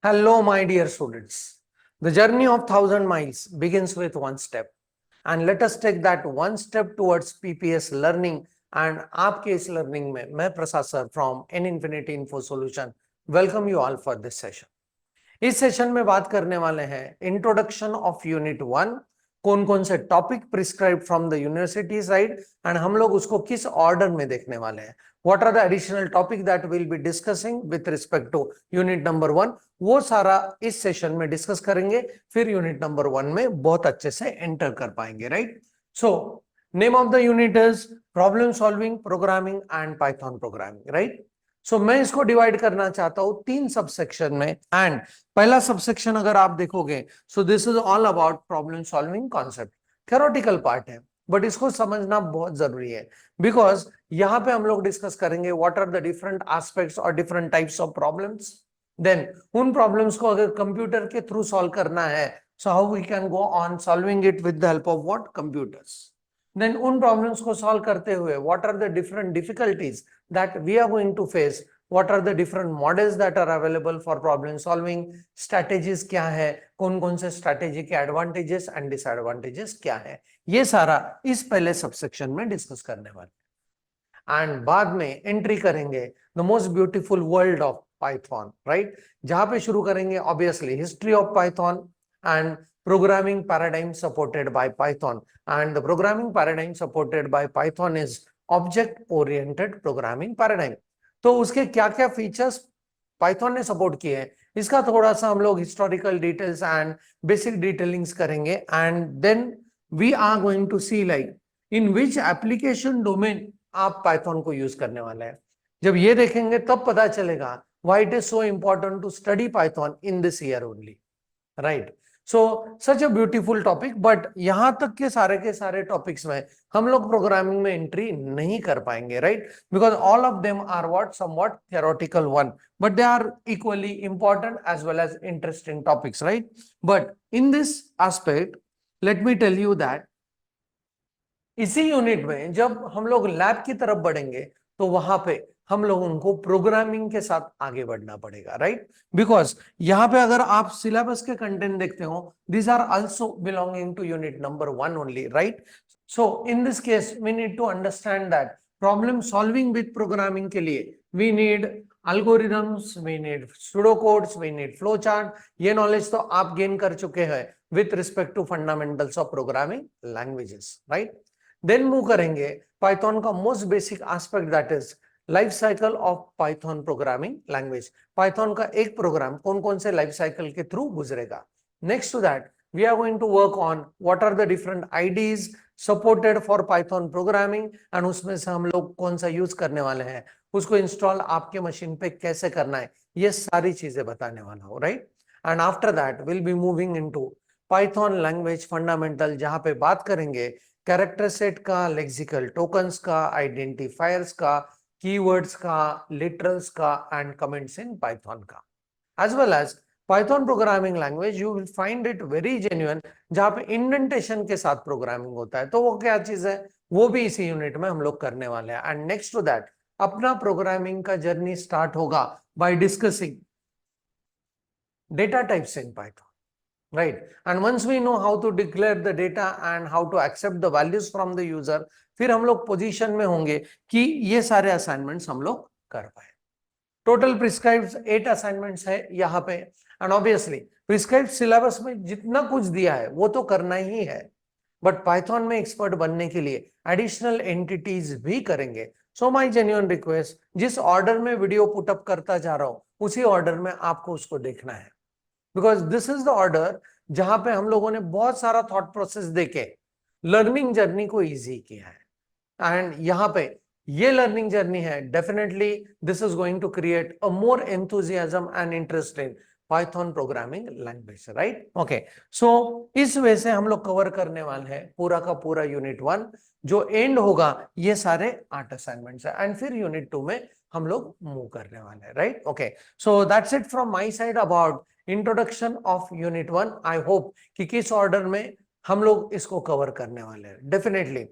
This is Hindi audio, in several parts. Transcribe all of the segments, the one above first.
Hello, my dear students. The journey of 1,000 miles begins with one step. And let us take that one step towards PPS learning. And आपके इस learning में मैं प्रसाद sir from N Infinity Info Solution welcome you all for this session. इस सेशन में बात करने वाले हैं इंट्रोडक्शन ऑफ यूनिट 1, कौन कौन से topic prescribe from the university side and हम लोग उसको किस ऑर्डर में देखने वाले हैं. What are the additional topic that will be discussing with respect to unit number 1, वो सारा इस सेशन में डिस्कस करेंगे. फिर यूनिट नंबर 1 में बहुत अच्छे से एंटर कर पाएंगे. Right. So name of the unit is problem solving, programming and Python programming. Right. सो मैं इसको डिवाइड करना चाहता हूं 3 सबसेक्शन में. एंड पहला सबसेक्शन अगर आप देखोगे, so this is all about problem solving concept. Theoretical part है बट इसको समझना बहुत जरूरी है, बिकॉज यहां पे हम लोग डिस्कस करेंगे what are the different aspects और different types of problems. Then उन प्रॉब्लम्स को अगर कंप्यूटर के थ्रू सॉल्व करना है, so how we can go on solving it with the help of what, computers. Then उन प्रॉब्लम्स को सॉल्व करते हुए what are the different difficulties that we are going to face, what are the different models that are available for problem solving, strategies क्या है, कौन कौन से strategy के advantages and disadvantages क्या है, ये सारा इस पहले सबसेक्शन में डिस्कस करने वाले. एंड बाद में एंट्री करेंगे the most beautiful world of Python. Right. जहां पे शुरू करेंगे obviously history of Python and programming paradigm supported by Python. And the programming paradigm supported by Python is object oriented programming paradigm. तो उसके क्या क्या फीचर्स पाइथन ने सपोर्ट किए हैं, इसका थोड़ा सा हम लोग historical details and basic detailings करेंगे. And then we are going to see like in which application domain आप पाइथन को यूज करने वाले हैं. जब ये देखेंगे तब पता चलेगा why it is so important to study Python in this year only. Right. So such a beautiful topic, but यहां तक के सारे टॉपिक्स में हम लोग प्रोग्रामिंग में एंट्री नहीं कर पाएंगे. Right. Because all of them are what somewhat theoretical one, but they are equally important as well as interesting topics. Right. But in this aspect let me tell you that इसी यूनिट में जब हम लोग लैब की तरफ बढ़ेंगे तो वहां पे हम लोगों को प्रोग्रामिंग के साथ आगे बढ़ना पड़ेगा. राइट. बिकॉज यहां पे अगर आप सिलेबस के कंटेंट देखते हो, these are also belonging to unit number 1 only. Right. So in this case we need to understand that problem solving with programming के लिए we need algorithms, we need pseudocodes, we need flowchart. ये नॉलेज तो आप गेन कर चुके हैं with respect to fundamentals of programming languages. Right. Then move करेंगे पाइथन का most basic aspect that is life cycle of Python programming language. Python का एक प्रोग्राम कौन कौन से लाइफ साइकिल के थ्रू गुजरेगा. Next to that we are going to work on what are the different IDEs supported for Python programming and उसमें से हम लोग कौन सा यूज करने वाले हैं, उसको इंस्टॉल आपके मशीन पे कैसे करना है, ये सारी चीजें बताने वाला हूं. Right. And after that will be moving into Python language fundamental, जहां पे बात करेंगे कैरेक्टर सेट का, लेक्सिकल टोकन्स का, आइडेंटिफायर्स का, कीवर्ड्स का, लिटरल्स का एंड कमेंट्स इन पाइथन का. As well as Python programming language you will find it very genuine, जहां पे इंडेंटेशन के साथ प्रोग्रामिंग होता है. तो वो क्या चीज है, वो भी इसी यूनिट में हम लोग करने वाले हैं. एंड नेक्स्ट टू दैट अपना प्रोग्रामिंग का जर्नी स्टार्ट होगा by discussing data types in Python. Right. And once we know how to declare the data and how to accept the values from the user, फिर हम लोग पोजीशन में होंगे कि ये सारे असाइनमेंट्स हम लोग कर पाए. टोटल प्रिस्क्राइब्ड 8 असाइनमेंट्स है यहाँ पे. एंड ऑब्वियसली प्रिस्क्राइब्ड सिलेबस में जितना कुछ दिया है वो तो करना ही है, बट पाइथन में एक्सपर्ट बनने के लिए एडिशनल एंटिटीज भी करेंगे. सो माय जेन्युइन रिक्वेस्ट, जिस ऑर्डर में वीडियो पुटअप करता जा रहा हूं उसी ऑर्डर में आपको उसको देखना है, because this is the order जहां पे हम लोगों ने बहुत सारा थॉट प्रोसेस देके लर्निंग जर्नी को इजी किया है. एंड यहाँ पे ये लर्निंग जर्नी है, definitely this is going to create a more enthusiasm and interest in Python programming language. Right. Okay. So इस वे से हम लोग कवर करने वाले हैं पूरा का पूरा यूनिट 1, जो एंड होगा ये सारे 8 असाइनमेंट्स है. एंड फिर यूनिट 2 में हम लोग मूव करने वाले हैं. Right. Okay. So that's it from my side about introduction of unit 1. I hope कि किस ऑर्डर में हम लोग इसको कवर करने वाले हैं. डेफिनेटली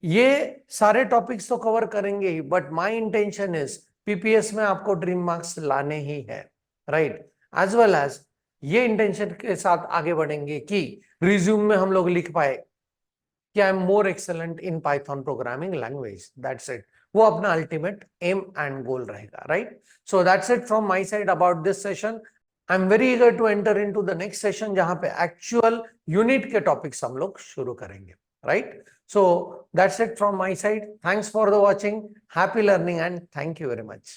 ये सारे टॉपिक्स तो कवर करेंगे ही, but my intention is PPS में आपको ड्रीम मार्क्स लाने ही है. राइट. एज वेल एज ये इंटेंशन के साथ आगे बढ़ेंगे कि रिज्यूम में हम लोग लिख पाए कि I am more excellent in Python programming language, that's it. वो अपना अल्टीमेट एम एंड गोल रहेगा, right? So that's it from my side about this session. I am very eager to enter into the next session जहां पे एक्चुअल यूनिट के टॉपिक्स हम लोग शुरू करेंगे, right? So that's it from my side. Thanks for the watching, happy learning and thank you very much.